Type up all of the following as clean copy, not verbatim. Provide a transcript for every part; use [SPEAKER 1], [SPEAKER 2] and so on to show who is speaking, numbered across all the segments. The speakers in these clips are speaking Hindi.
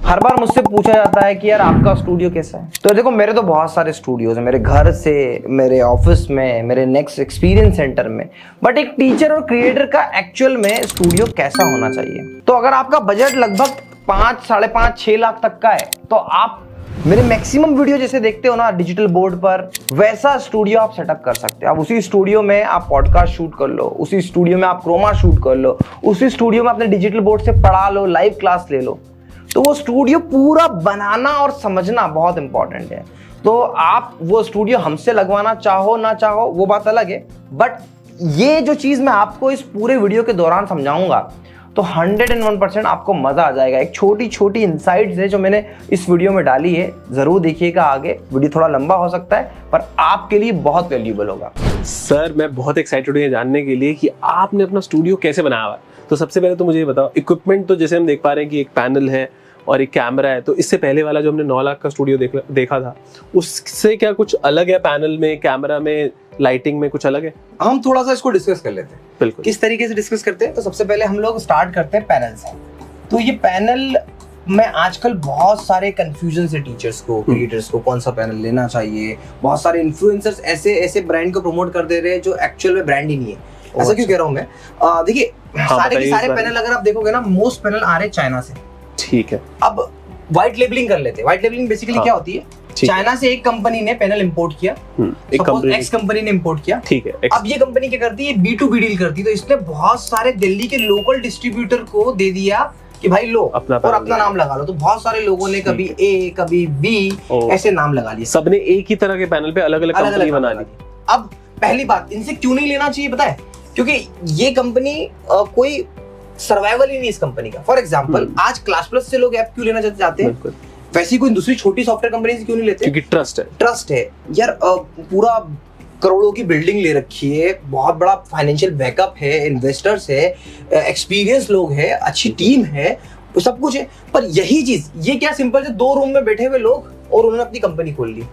[SPEAKER 1] हर बार मुझसे पूछा जाता है कि यार आपका स्टूडियो कैसा है। तो देखो मेरे तो बहुत सारे स्टूडियोज हैं, मेरे घर से, मेरे ऑफिस में, मेरे नेक्स्ट एक्सपीरियंस सेंटर में। बट एक टीचर और क्रिएटर का एक्चुअल में स्टूडियो कैसा होना चाहिए? तो अगर आपका बजट लगभग 5, 5.5, 6 लाख तक का है तो आप मेरे मैक्सिमम वीडियो जैसे देखते हो ना डिजिटल बोर्ड पर, वैसा स्टूडियो आप सेटअप कर सकते हो। अब उसी स्टूडियो में आप पॉडकास्ट शूट कर लो, उसी स्टूडियो में आप क्रोमा शूट कर लो, उसी स्टूडियो में अपने डिजिटल बोर्ड से पढ़ा लो, लाइव क्लास ले लो। तो वो स्टूडियो पूरा बनाना और समझना बहुत इंपॉर्टेंट है। तो आप वो स्टूडियो हमसे लगवाना चाहो ना चाहो वो बात अलग है, बट ये जो चीज़ मैं आपको इस पूरे वीडियो के दौरान समझाऊंगा तो 101% आपको मजा आ जाएगा। एक छोटी छोटी इनसाइट्स है जो मैंने इस वीडियो में डाली है, जरूर देखिएगा। आगे वीडियो थोड़ा लंबा हो सकता है पर आपके लिए बहुत वैल्यूएबल होगा।
[SPEAKER 2] सर मैं बहुत एक्साइटेड हूँ ये जानने के लिए कि आपने अपना स्टूडियो कैसे बनाया हुआ है। तो सबसे पहले तो मुझे ये बताओ, इक्विपमेंट तो जैसे हम देख पा रहे हैं कि एक पैनल है और एक कैमरा है। तो इससे पहले वाला जो हमने 9 लाख का स्टूडियो देखा था, उससे क्या कुछ अलग है? पैनल में, कैमरा में, लाइटिंग में कुछ अलग है?
[SPEAKER 1] हम थोड़ा सा इसको डिस्कस कर लेते हैं।
[SPEAKER 2] बिल्कुल।
[SPEAKER 1] किस तरीके से डिस्कस करते हैं? तो सबसे पहले हम लोग स्टार्ट करते हैं पैनल से। तो ये पैनल में आजकल बहुत सारे कंफ्यूजन है टीचर्स को, क्रिएटर्स को, कौन सा पैनल लेना चाहिए। बहुत सारे इन्फ्लुएंसर्स ऐसे ब्रांड को प्रमोट कर दे रहे हैं जो एक्चुअल में ब्रांड ही नहीं है। ऐसा क्यों कह रहा हूँ मैं? देखिए सारे के सारे पैनल अगर आप देखोगे ना, मोस्ट पैनल आ रहे चाइना से। ठीक है। अब व्हाइट लेबलिंग कर लेते हैं। व्हाइट लेबलिंग बेसिकली क्या होती है? चाइना से एक कंपनी ने पैनल इंपोर्ट किया, एक्स कंपनी ने इंपोर्ट किया। ठीक है। अब ये कंपनी क्या करती है? B2B डील करती है। तो इसने बहुत सारे दिल्ली के लोकल डिस्ट्रीब्यूटर को दे दिया कि भाई लो और अपना नाम लगा लो। तो बहुत सारे लोगों ने कभी A कभी B ऐसे नाम लगा लिए।
[SPEAKER 2] सबने एक ही तरह के पैनल पे अलग अलग कंपनी बना ली।
[SPEAKER 1] अब पहली बात, इनसे क्यों नहीं लेना चाहिए पता है? क्योंकि ये कंपनी कोई सर्वाइवल ही नहीं इस कंपनी का। फॉर एग्जाम्पल आज क्लास प्लस से लोग ऐप क्यों लेना चाहते हैं? वैसी कोई दूसरी छोटी सॉफ्टवेयर कंपनी से क्यों नहीं लेते?
[SPEAKER 2] क्योंकि ट्रस्ट है
[SPEAKER 1] यार। पूरा करोड़ों की बिल्डिंग ले रखी है, बहुत बड़ा फाइनेंशियल बैकअप है, इन्वेस्टर्स है, एक्सपीरियंस लोग है, अच्छी टीम है, सब कुछ है। पर यही चीज, ये क्या सिंपल से 2 रूम में बैठे हुए लोग और उन्होंने अपनी कंपनी खोल ली।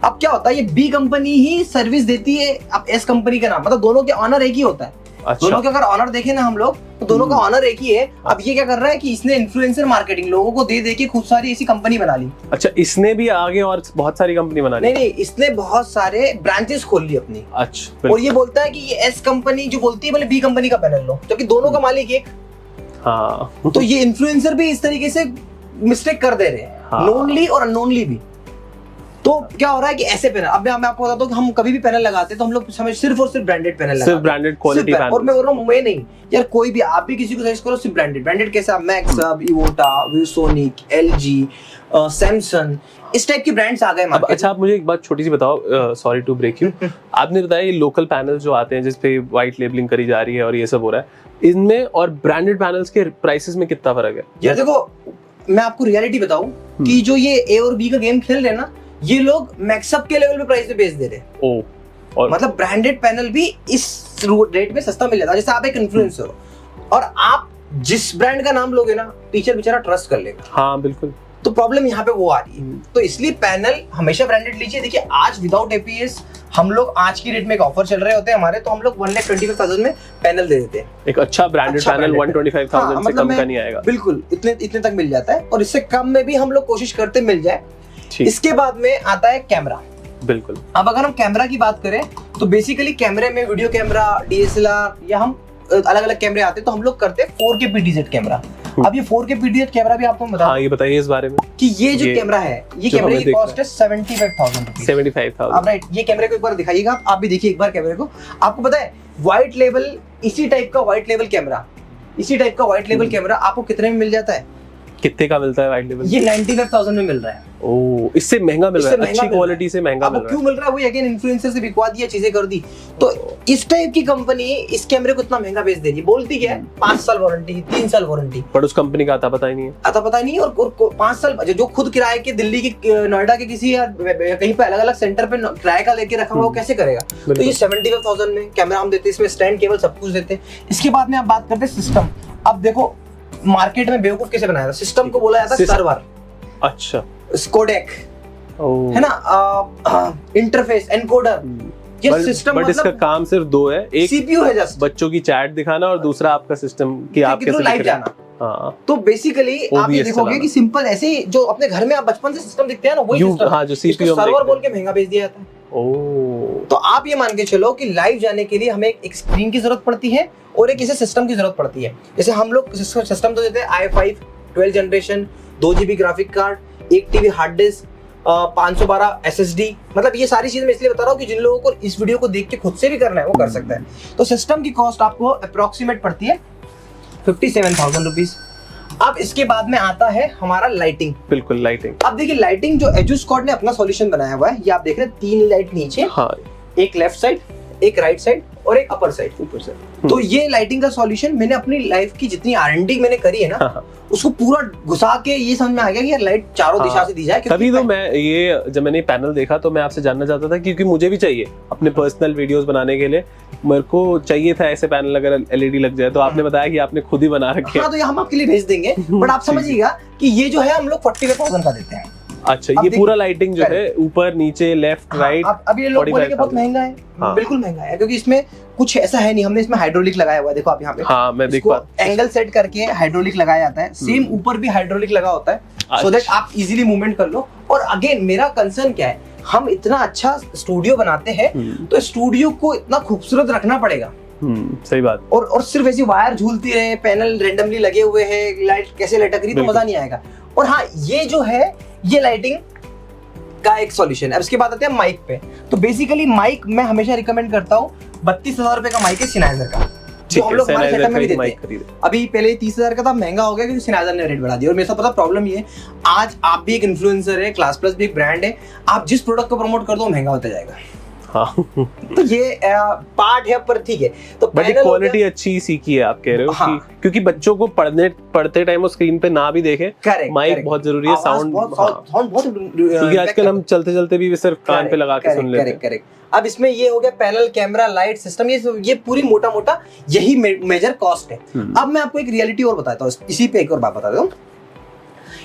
[SPEAKER 1] अब क्या होता है, ये बी कंपनी ही सर्विस देती है अब एस कंपनी का नाम, मतलब दोनों के ऑनर एक ही होता है। अच्छा। दोनों के अगर ऑनर देखें ना हम लोग, तो दोनों का ऑनर एक ही है। अब ये क्या कर रहा है कि इसने इन्फ्लुएंसर मार्केटिंग लोगों को दे के खूब सारी ऐसी कंपनी बना ली।
[SPEAKER 2] अच्छा, इसने भी आगे और बहुत सारी कंपनी बना ली?
[SPEAKER 1] नहीं, इसने बहुत सारे ब्रांचेस खोल ली अपनी।
[SPEAKER 2] अच्छा। और
[SPEAKER 1] ये बोलता है कि ये एस कंपनी जो बोलती है बोले बी कंपनी का पैनल लो, क्योंकि दोनों का मालिक एक। हाँ। तो ये इन्फ्लुएंसर भी इस तरीके से मिस्टेक कर दे रहे हैं, नोनली और अननोनली भी। तो क्या हो रहा है कि ऐसे पैनल, अब मैं आपको बताता हूँ कि हम कभी भी पैनल लगाते हैं तो हम लोग सिर्फ और सिर्फ ब्रांडेड पैनल लगाते हैं,
[SPEAKER 2] सिर्फ ब्रांडेड क्वालिटी पैनल।
[SPEAKER 1] और मैं बोल रहा हूँ मैं नहीं यार, कोई भी आप भी किसी को सजेस्ट करो सिर्फ ब्रांडेड कैसा, मैक्सअप, इवोटा, विवसोनिक, LG, सैमसंग, इस टाइप के ब्रांड्स आ गए मार्केट।
[SPEAKER 2] अच्छा, आप मुझे एक बात छोटी सी बताओ, सॉरी टू ब्रेक यू। आपने बताया ये लोकल पैनल जो आते हैं जिसपे व्हाइट लेबलिंग करी जा रही है और ये सब हो रहा है, इनमें और ब्रांडेड पैनल्स के प्राइसेस में कितना फर्क है?
[SPEAKER 1] यार देखो मैं आपको रियलिटी बताऊं कि जो ये A और B का गेम खेल रहे हैं ना, ये लोग मैक्सअप के लेवल पे प्राइस पे बेच दे रहे हैं। और मतलब ब्रांडेड पैनल भी इस रेट में सस्ता मिल जाता है। जैसे आप एक इन्फ्लुएंसर हो और आप जिस ब्रांड का नाम लोगे ना, टीचर बेचारा ट्रस्ट कर लेगा।
[SPEAKER 2] हाँ बिल्कुल।
[SPEAKER 1] तो प्रॉब्लम यहाँ पे वो आ रही है। तो इसलिए पैनल हमेशा ब्रांडेड लीजिए। देखिए आज विदाउट APS हम लोग आज की रेट में एक ऑफर चल रहे होते हैं हमारे, तो हम लोग 1,25,000 में पैनल दे देते हैं।
[SPEAKER 2] एक अच्छा ब्रांडेड पैनल 125,000 से कम का नहीं आएगा।
[SPEAKER 1] बिल्कुल, इतने तक मिल जाता है और इससे कम में भी हम लोग कोशिश करते मिल जाए। इसके बाद में आता है कैमरा।
[SPEAKER 2] बिल्कुल।
[SPEAKER 1] अब अगर हम कैमरा की बात करें तो बेसिकली कैमरे में वीडियो कैमरा, DSLR या हम अलग अलग कैमरे आते हैं, तो हम लोग करते हैं 4K PTZ कैमरा। अब ये 4K PTZ कैमरा भी आपको बता,
[SPEAKER 2] हाँ ये बताइए इस बारे में
[SPEAKER 1] कि ये जो कैमरा है, ये कैमरे की कॉस्ट है 75,000। अब राइट, ये कैमरे को एक बार दिखाइएगा, आप भी देखिए एक बार कैमरे को। आपको पता है व्हाइट लेवल, इसी टाइप का व्हाइट लेवल कैमरा आपको कितने में मिल जाता है?
[SPEAKER 2] कितने का मिलता है व्हाइट लेवल?
[SPEAKER 1] ये 95,000 में मिल रहा है।
[SPEAKER 2] ओह, इससे महंगा मिल रहा है, अच्छी क्वालिटी से महंगा मिल रहा है।
[SPEAKER 1] क्यों मिल रहा है? वो अगेन इन्फ्लुएंसर से बिकवा दिया, चीजें कर दी। तो इस टाइप की कंपनी इस कैमरे को इतना महंगा बेच दे रही है। बोलती क्या है 5 साल वारंटी, 3 साल वारंटी,
[SPEAKER 2] पर उस कंपनी का आता पता ही नहीं है।
[SPEAKER 1] और 5 साल जो खुद किराए के दिल्ली के, नोएडा के किसी या कहीं पे अलग अलग सेंटर पे किराए का लेके रखा हुआ, वो कैसे करेगा? तो ये 75,000 में कैमरा हम देते हैं, इसमें स्टैंड, केबल सब कुछ देते हैं। इसके बाद में आप बात करते हैं सिस्टम। अब देखो मार्केट में बेवकूफ कैसे बनाया था सिस्टम को, बोला जाता है सर्वर,
[SPEAKER 2] अच्छा
[SPEAKER 1] कोडेक है ना, इंटरफेस, एनकोडर। ये सिस्टम
[SPEAKER 2] बट इसका काम सिर्फ 2 है, एक
[SPEAKER 1] CPU है जस्ट
[SPEAKER 2] बच्चों की चैट दिखाना और दूसरा आपका सिस्टम कि आप कैसे
[SPEAKER 1] लाइव जाना।
[SPEAKER 2] हाँ
[SPEAKER 1] तो बेसिकली आप ये
[SPEAKER 2] OBS
[SPEAKER 1] देखोगे
[SPEAKER 2] चलाना।
[SPEAKER 1] कि सिंपल ऐसे ही जो अपने घर में आप बचपन से सिस्टम दिखते हैं ना वही सिस्टम,
[SPEAKER 2] हाँ जो CPU हम
[SPEAKER 1] सर्वर
[SPEAKER 2] देखते
[SPEAKER 1] बोल
[SPEAKER 2] हैं।
[SPEAKER 1] के महंगा बेच दिया जाता है।
[SPEAKER 2] ओह
[SPEAKER 1] तो आप ये मान के चलो कि लाइव जाने के लिए हमें एक स्क्रीन की जरूरत पड़ती है और एक इसे सिस्टम की जरूरत पड़ती है। जैसे हम लोग सिस्टम तो देते हैं i5 12 generation, 2 GB graphic card, 1 TB hard disk, 512 SSD। मतलब ये सारी चीजें मैं इसलिए बता रहा हूँ कि जिन लोगों को इस वीडियो को देख के खुद से भी करना है वो कर सकता है। तो सिस्टम की कॉस्ट आपको अप्रोक्सीमेट पड़ती है 57,000 रुपीज। अब इसके बाद में आता है हमारा लाइटिंग।
[SPEAKER 2] बिल्कुल लाइटिंग।
[SPEAKER 1] अब देखिए लाइटिंग जो एजुस्कॉट ने अपना सॉल्यूशन बनाया हुआ है, ये आप देख रहे हैं 3 लाइट नीचे,
[SPEAKER 2] हाँ
[SPEAKER 1] एक लेफ्ट साइड, एक राइट साइड और एक अपर साइड।
[SPEAKER 2] ऊपर से।
[SPEAKER 1] तो ये लाइटिंग का सॉल्यूशन मैंने अपनी लाइफ की जितनी R&D मैंने करी है ना,
[SPEAKER 2] हाँ।
[SPEAKER 1] उसको पूरा घुसा के ये समझ में आ गया कि यार लाइट चारों
[SPEAKER 2] हाँ।
[SPEAKER 1] दिशा से दी जाए।
[SPEAKER 2] तभी तो मैं ये जब मैंने पैनल देखा तो मैं आपसे जानना चाहता था, क्योंकि मुझे भी चाहिए अपने पर्सनल वीडियोस बनाने के लिए, मेरे को चाहिए था ऐसे पैनल अगर LED लग जाए। तो आपने बताया कि आपने खुद ही बना रखे
[SPEAKER 1] हाँ, तो ये हम आपके लिए भेज देंगे। बट आप समझिएगा कि ये जो है हम लोग 45,000 का देते हैं।
[SPEAKER 2] अच्छा
[SPEAKER 1] अब
[SPEAKER 2] ये
[SPEAKER 1] देखिए-
[SPEAKER 2] पूरा लाइटिंग जो है ऊपर नीचे लेफ्ट राइट।
[SPEAKER 1] अब ये लोग बोलेंगे बहुत महंगा है।
[SPEAKER 2] हाँ।
[SPEAKER 1] बिल्कुल महंगा है क्योंकि इसमें कुछ ऐसा है नहीं, हमने इसमें हाइड्रोलिक लगाया हुआ है। देखो आप यहाँ पे,
[SPEAKER 2] हाँ मैं देख पा
[SPEAKER 1] एंगल सेट करके हाइड्रोलिक लगाया जाता है। सेम ऊपर भी हाइड्रोलिक लगा होता है सो दैट आप इजीली मूवमेंट कर लो। और अगेन मेरा कंसर्न क्या है, हम इतना अच्छा स्टूडियो बनाते हैं तो स्टूडियो को इतना खूबसूरत रखना पड़ेगा।
[SPEAKER 2] सही बात।
[SPEAKER 1] और सिर्फ ऐसी वायर झूलती रहे, पैनल रैंडमली लगे हुए हैं, लाइट कैसे लटक रही, तो मजा नहीं आएगा। और हाँ, ये जो है ये लाइटिंग का एक सॉल्यूशन है। अब इसके बाद आते हैं माइक पे। तो बेसिकली माइक मैं हमेशा रिकमेंड करता हूँ, 32,000 रुपए का माइक है Sennheiser का, जो हम लोग हमारे सेटअप में भी देते हैं। अभी पहले 30,000 का था, महंगा हो गया क्योंकि Sennheiser ने रेट बढ़ा दिया। और मेरे साथ पता प्रॉब्लम ये है, आज आप भी एक इन्फ्लुएंसर है, क्लास प्लस भी एक ब्रांड है, आप जिस प्रोडक्ट को प्रमोट कर दो महंगा होता जाएगा।
[SPEAKER 2] हाँ
[SPEAKER 1] तो ये पार्ट है, पर ठीक है। तो
[SPEAKER 2] बट क्वालिटी अच्छी सीखी है आप कह रहे हो।
[SPEAKER 1] हाँ।
[SPEAKER 2] क्योंकि बच्चों को पढ़ते टाइम वो स्क्रीन पे ना भी देखें, माइक बहुत जरूरी है, साउंड बहुत, क्योंकि आजकल हम चलते चलते भी सिर्फ कान पे लगा के सुन लेते हैं।
[SPEAKER 1] करेक्ट। अब इसमें ये हो गया पैनल, कैमरा, लाइट सिस्टम, ये पूरी मोटा मोटा यही मेजर कॉस्ट है। अब मैं आपको एक रियलिटी और बताता हूँ, इसी पे एक और बात बता दूं,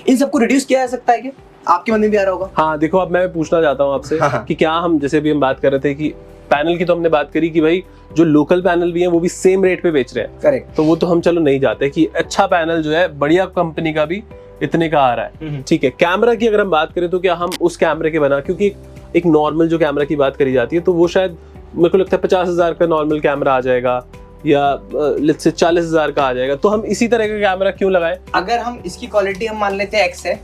[SPEAKER 1] इन सबको रिड्यूस किया जा सकता है क्या? आपके मन में भी आ रहा होगा।
[SPEAKER 2] हाँ देखो, अब मैं पूछना चाहता हूँ आपसे
[SPEAKER 1] हाँ।
[SPEAKER 2] कि क्या हम, जैसे भी हम बात कर रहे थे कि पैनल की, तो हमने बात करी कि भाई जो लोकल पैनल भी है वो भी सेम रेट पे बेच रहे हैं।
[SPEAKER 1] करेक्ट।
[SPEAKER 2] तो वो तो हम चलो नहीं जाते कि अच्छा पैनल जो है बढ़िया कंपनी का भी इतने का आ रहा है, ठीक है। कैमरा की अगर हम बात करें तो क्या हम उस कैमरे के बना, क्योंकि एक नॉर्मल जो कैमरा की बात करी जाती है तो वो शायद मेरे को लगता है 50,000 का नॉर्मल कैमरा आ जाएगा या लेट्स से 40,000 का आ जाएगा। तो हम इसी तरह का कैमरा क्यों लगाएं?
[SPEAKER 1] अगर हम इसकी क्वालिटी हम मान लेते हैं X है,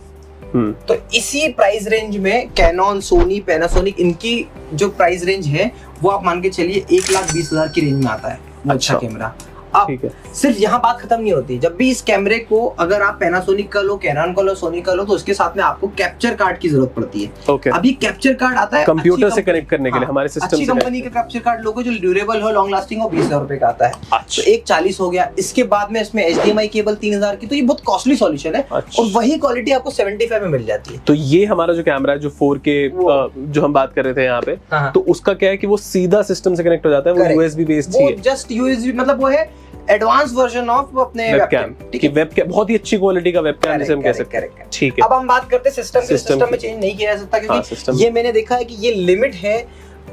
[SPEAKER 1] तो इसी प्राइस रेंज में कैनन, सोनी, पैनासोनिक, इनकी जो प्राइस रेंज है वो आप मान के चलिए 1,20,000 की रेंज में आता है अच्छा कैमरा। अब
[SPEAKER 2] ठीक है।
[SPEAKER 1] सिर्फ यहाँ बात खत्म नहीं होती। जब भी इस कैमरे को अगर आप पैनासोनिक का लो, कैनन का लो, सोनी का लो, तो उसके साथ में आपको कैप्चर कार्ड की जरूरत पड़ती है।
[SPEAKER 2] ओके।
[SPEAKER 1] अभी कैप्चर कार्ड आता है
[SPEAKER 2] कंप्यूटर से कनेक्ट करने के लिए, हमारे सिस्टम
[SPEAKER 1] अच्छी
[SPEAKER 2] से
[SPEAKER 1] कंपनी का कैप्चर कार्ड लोगे जो ड्यूरेबल हो, लॉन्ग लास्टिंग हो, 20,000 रुपए का आता है।
[SPEAKER 2] अच्छा।
[SPEAKER 1] तो एक 40 हो गया। इसके बाद में इसमें HDMI केबल 3,000 की, तो ये बहुत कॉस्टली सॉल्यूशन है।
[SPEAKER 2] अच्छा।
[SPEAKER 1] और वही क्वालिटी आपको 75 में मिल जाती है।
[SPEAKER 2] तो ये हमारा जो कैमरा है जो 4K जो हम बात कर रहे थे यहाँ पे,
[SPEAKER 1] हाँ।
[SPEAKER 2] तो उसका क्या है कि वो सीधा सिस्टम से कनेक्ट हो जाता है, वो USB बेस्ड ही है।
[SPEAKER 1] जस्ट USB, मतलब वो है एडवांस वर्जन ऑफ अपने
[SPEAKER 2] वेबकैम। ठीक है, वेबकैम बहुत ही अच्छी क्वालिटी का वेबकैम जिसे हम कह सकते हैं। ठीक है।
[SPEAKER 1] अब हम बात करते हैं सिस्टम में चेंज नहीं किया जा सकता क्योंकि ये मैंने देखा है कि ये लिमिट है।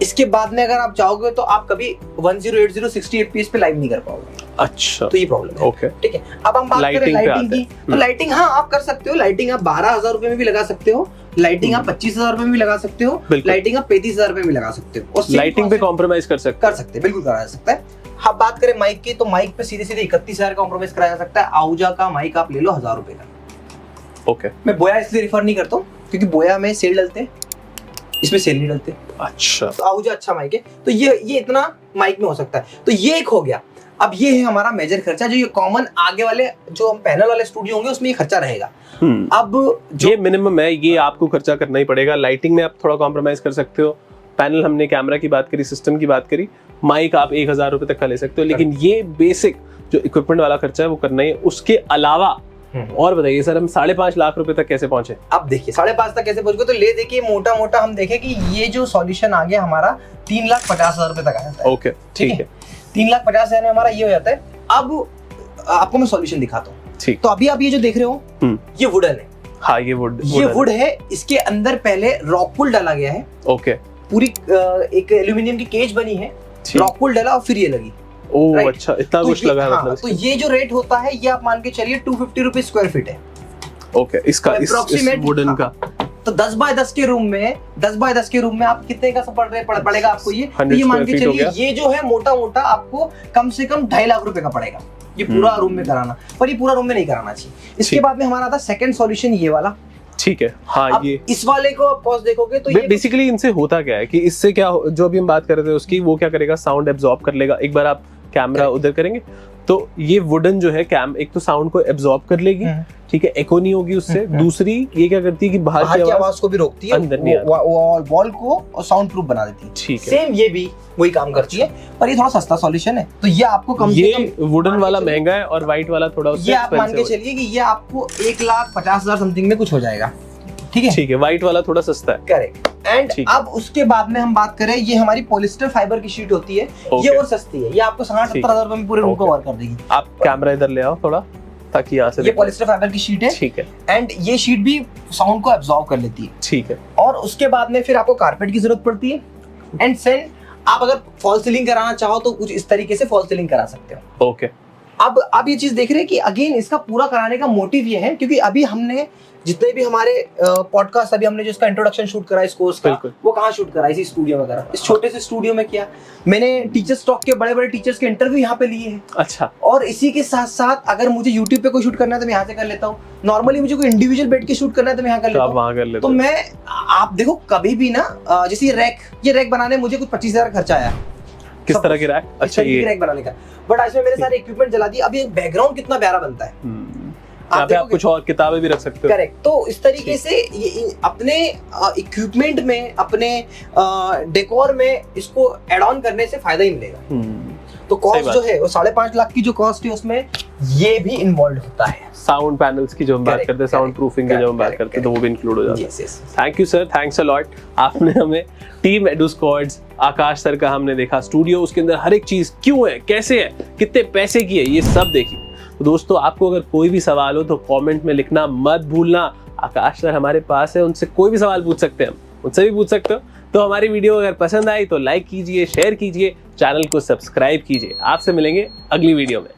[SPEAKER 1] इसके बाद में अगर आप चाहोगे तो आप कभी 1080 60 fps पे लाइव नहीं कर पाओगे।
[SPEAKER 2] अच्छा,
[SPEAKER 1] तो ये प्रॉब्लम है।
[SPEAKER 2] ओके,
[SPEAKER 1] ठीक है। अब हम बात करें लाइटिंग की, तो लाइटिंग हाँ आप कर सकते हो। लाइटिंग आप 12,000 रुपए में भी लगा सकते हो, लाइटिंग आप 25,000 रुपए में भी लगा सकते हो, लाइटिंग आप 35,000 रुपए में भी लगा सकते हो। और
[SPEAKER 2] लाइटिंग पे कॉम्प्रोमाइज कर सकते
[SPEAKER 1] हैं, बिल्कुल करा जा सकता है। अब बात करें माइक की, तो माइक पे सीधे 31,000 कॉम्प्रोमाइज कराया जा सकता है। आउजा का माइक आप ले लो 1,000 रुपए का।
[SPEAKER 2] ओके।
[SPEAKER 1] मैं बोया इसलिए रिफर नहीं करता हूँ क्योंकि बोया में सेल डलते हैं, इसमें सेल नहीं डलते।
[SPEAKER 2] अच्छा।
[SPEAKER 1] तो आउजा अच्छा माइक है, तो ये इतना माइक में हो सकता है। तो ये एक हो गया। अब ये है हमारा मेजर खर्चा, जो ये कॉमन आगे वाले जो हम पैनल वाले स्टूडियो होंगे उसमें ये खर्चा रहेगा। अब जो
[SPEAKER 2] ये मिनिमम है, ये आपको खर्चा करना ही पड़ेगा। लाइटिंग में आप थोड़ा कॉम्प्रोमाइज कर सकते हो, पैनल हमने कैमरा की बात करी, सिस्टम की बात करी, माइक आप 1,000 रुपए तक का ले सकते हो। लेकिन ये बेसिक जो इक्विपमेंट वाला खर्चा है वो करना ही है। उसके अलावा और बताइए सर, हम 5.5 लाख रुपए तक कैसे पहुंचे?
[SPEAKER 1] अब देखिए 5.5 तक कैसे पहुंचे, तो ले देखिए मोटा मोटा हम देखें कि ये जो सॉल्यूशन आ गया हमारा 3,50,000 रुपए तक आ जाता है।
[SPEAKER 2] ओके, ठीक है।
[SPEAKER 1] 3,50,000 में हमारा ये हो जाता है। अब आपको मैं सॉल्यूशन दिखाता हूँ।
[SPEAKER 2] ठीक।
[SPEAKER 1] तो अभी आप ये जो देख रहे हो ये वुडन है।
[SPEAKER 2] हाँ, ये वुड
[SPEAKER 1] है। इसके अंदर पहले रॉकवुल डाला गया है।
[SPEAKER 2] ओके।
[SPEAKER 1] पूरी एक एल्यूमिनियम की केज बनी है, रॉकवुल डाला और फिर ये लगी।
[SPEAKER 2] ओह
[SPEAKER 1] right?
[SPEAKER 2] अच्छा, इतना
[SPEAKER 1] तो
[SPEAKER 2] कुछ
[SPEAKER 1] ये-
[SPEAKER 2] लगा है
[SPEAKER 1] हाँ,
[SPEAKER 2] मतलब
[SPEAKER 1] तो ये जो रेट होता है ये आप मान के चलिए 250 रुपीज स्क्वायर फीट है।
[SPEAKER 2] ओके, इसका
[SPEAKER 1] तो
[SPEAKER 2] इस
[SPEAKER 1] approximate-
[SPEAKER 2] वुडन
[SPEAKER 1] हाँ।
[SPEAKER 2] का
[SPEAKER 1] तो 10 बाय 10 के रूम में 10 बाय 10 के रूम में आप कितने का पड़ेगा आपको ये?
[SPEAKER 2] 100
[SPEAKER 1] तो ये मान के
[SPEAKER 2] square feet हो
[SPEAKER 1] चलिए
[SPEAKER 2] गया।
[SPEAKER 1] ये जो है मोटा मोटा आपको कम से कम 2.5 लाख रुपए का पड़ेगा ये पूरा रूम में कराना। पर ये पूरा रूम में नहीं कराना चाहिए। इसके
[SPEAKER 2] ठीक।
[SPEAKER 1] बाद में हमारा आता सेकंड सॉल्यूशन ये वाला।
[SPEAKER 2] ठीक है। हाँ,
[SPEAKER 1] अब
[SPEAKER 2] ये
[SPEAKER 1] इस वाले को आप कॉस्ट देखोगे तो ये
[SPEAKER 2] बेसिकली इनसे होता क्या है कि इससे क्या जो अभी हम बात कर रहे थे उसकी, वो क्या करेगा, साउंड एब्जॉर्ब कर लेगा। एक बार आप कैमरा उधर करेंगे तो ये वुडन जो है एक तो साउंड को एब्जॉर्ब कर लेगी, ठीक है, एको नहीं होगी उससे। दूसरी ये क्या करती है कि बाहर की आवाज
[SPEAKER 1] को भी रोकती है,
[SPEAKER 2] अंदर नहीं
[SPEAKER 1] वॉल को साउंड प्रूफ बना देती है।
[SPEAKER 2] ठीक है।
[SPEAKER 1] सेम ये भी वही काम करती है, पर ये थोड़ा सस्ता सॉल्यूशन है। तो ये आपको कम से
[SPEAKER 2] ये
[SPEAKER 1] कम
[SPEAKER 2] वुडन वाला महंगा है और व्हाइट वाला थोड़ा उससे
[SPEAKER 1] ये आप मान के
[SPEAKER 2] expensive है।
[SPEAKER 1] चलिए कि ये आपको 1,50,000 समथिंग में कुछ हो जाएगा। ठीक है,
[SPEAKER 2] ठीक है, व्हाइट वाला थोड़ा सस्ता है।
[SPEAKER 1] करेक्ट। एंड
[SPEAKER 2] ठीक।
[SPEAKER 1] अब उसके बाद में हम बात करें, ये हमारी पॉलिस्टर फाइबर की शीट होती है।
[SPEAKER 2] Okay.
[SPEAKER 1] ये और सस्ती है, ये आपको 60-70 रुपए में पूरे रूम को कवर कर देगी।
[SPEAKER 2] आप कैमरा इधर ले आओ थोड़ा, ताकि यहाँ से
[SPEAKER 1] ये
[SPEAKER 2] देखो।
[SPEAKER 1] पॉलिस्टर फाइबर की शीट है
[SPEAKER 2] ठीक है,
[SPEAKER 1] एंड ये शीट भी साउंड को एब्जॉर्ब कर लेती है।
[SPEAKER 2] ठीक है।
[SPEAKER 1] और उसके बाद में फिर आपको कारपेट की जरूरत पड़ती है। एंड सेन आप अगर फॉल सीलिंग कराना चाहो तो कुछ इस तरीके से फॉल सीलिंग करा सकते हो।
[SPEAKER 2] ओके,
[SPEAKER 1] अब आप ये चीज देख रहे हैं कि अगेन इसका पूरा कराने का मोटिव ये है क्योंकि अभी हमने जितने भी हमारे पॉडकास्ट अभी हमने जो इसका इंट्रोडक्शन शूट करा इस कोर्स का,
[SPEAKER 2] बिल्कुल।
[SPEAKER 1] वो कहाँ शूट करा? इसी स्टूडियो में करा, इस छोटे से स्टूडियो में किया। मैंने टीचर्स टॉक के बड़े बड़े टीचर्स के इंटरव्यू यहाँ पे लिए हैं।
[SPEAKER 2] अच्छा,
[SPEAKER 1] और इसी के साथ साथ अगर मुझे यूट्यूब पे कोई शूट करना है तो मैं यहाँ से कर लेता हूँ। नॉर्मली मुझे कोई इंडिविजुअल बैठ के शूट करना है तो मैं यहाँ कर
[SPEAKER 2] तो
[SPEAKER 1] लेता
[SPEAKER 2] आप
[SPEAKER 1] हूँ।
[SPEAKER 2] वहां कर लेते
[SPEAKER 1] तो
[SPEAKER 2] हो।
[SPEAKER 1] मैं आप देखो कभी भी ना जैसे ये रैक बनाने में मुझे कुछ 25,000 खर्चा आया।
[SPEAKER 2] किस तरह की रैक? अच्छा, ये
[SPEAKER 1] रैक बनाने का, बट आज में मेरे सारे इक्विपमेंट जला दिए। अभी बैकग्राउंड कितना प्यारा बनता है।
[SPEAKER 2] यहाँ पे आप कुछ और किताबें भी रख सकते हो।
[SPEAKER 1] करेक्ट। तो इस तरीके से ये अपने इक्विपमेंट में, अपने डेकोर में इसको एड ऑन करने से फायदा ही मिलेगा। तो कॉस्ट जो है वो 5.5 लाख की जो कॉस्ट है उसमें ये भी इन्वॉल्व होता है।
[SPEAKER 2] साउंड पैनल्स की जो हम बात
[SPEAKER 1] Correct,
[SPEAKER 2] करते हैं, साउंड
[SPEAKER 1] correct,
[SPEAKER 2] प्रूफिंग की जो हम बात
[SPEAKER 1] correct,
[SPEAKER 2] करते हैं, तो वो भी इंक्लूड हो जाता है।
[SPEAKER 1] Yes, yes.
[SPEAKER 2] Thank you sir, thanks a lot. आपने हमें टीम एडुस्क्वाड्स, आकाश सर का हमने देखा स्टूडियो, उसके अंदर हर एक चीज क्यों है, कैसे है, कितने पैसे की है, ये सब देखी। तो दोस्तों, आपको अगर कोई भी सवाल हो तो कमेंट में लिखना मत भूलना। आकाश सर हमारे पास है, उनसे कोई भी सवाल पूछ सकते हैं, हम उनसे भी पूछ सकते हो। तो हमारी वीडियो अगर पसंद आई तो लाइक कीजिए, शेयर कीजिए, चैनल को सब्सक्राइब कीजिए। आपसे मिलेंगे अगली वीडियो में।